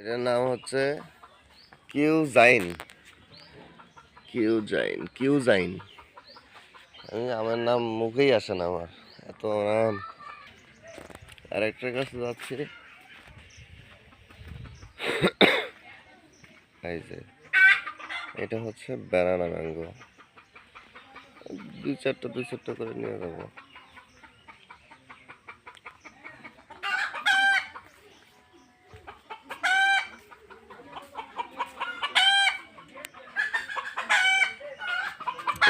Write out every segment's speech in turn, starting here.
এটার নাম হচ্ছে কিউজাইন। কিউজাইন কিউজাইন আমার নাম মুখেই আসে না আমার, এত নাম। আরেকটার কাছে যাচ্ছি, এই যে এটা হচ্ছে ব্যানানা ম্যাঙ্গো। দুই চারটা করে নিয়ে যাবো।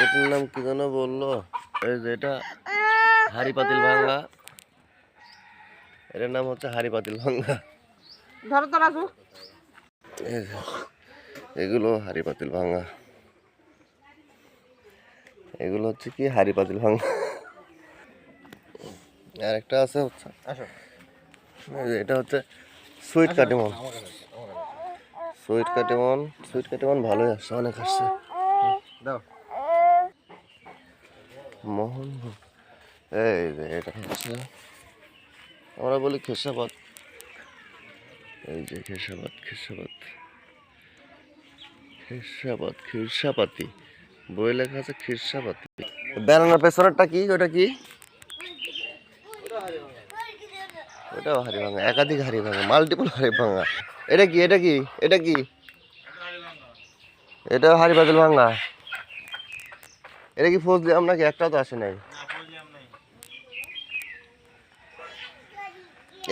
এটার নাম কি যেন বললো, এই যে এটা হাড়ি পাতিল ভাঙ্গা। এটার নাম হচ্ছে হাড়ি পাতিল ভাঙ্গা। ধরো তো রাজু, এগুলো হাড়ি পাতিল ভাঙ্গা, এগুলো হচ্ছে কি হাড়ি পাতিল ভাঙ্গা। আর একটা আছে হচ্ছে, এটা হচ্ছে sweet Katimon. Sweet Katimon, sweet Katimon ভালোই আসছে, অনেক আসছে। মোহন, এই যে এটা হচ্ছে আমরা বলি খেসাবাদ। এই যে খেসাবাদ, খেসাবাদ, খেসাবাদ, খিরসাপাতি বই লেখা আছে খিরসাপাতি। ব্যানানার পেছনেরটা কি, ওটা কি? ওটাও হাড়ি ভাঙা, একাধিক হাড়ি ভাঙা, মাল্টিপল হাড়ি ভাঙা। এটা কি, এটা কি, এটা কি? এটাও হাড়ি পাতিল ভাঙা। এটা কি ফৌজ দিলাম নাকি? একটাও তো আসে নাই।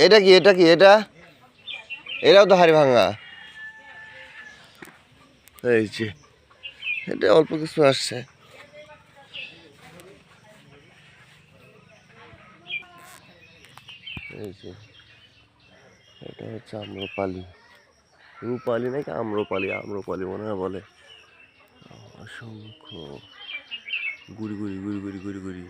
এটা কি, এটা কি, এটা? এটাও তো হাড়ি ভাঙা। এই যে এটা অল্প কিছু আসছে। এই যে এটা হচ্ছে আম্রপালি, রূপালি নাকি আম্রপালি, আম্রপালি মনে হয় বলে। অসংখ্য গুড়ি গুড়ি গুড়ি গুড়ি গুড়ি গুড়ি।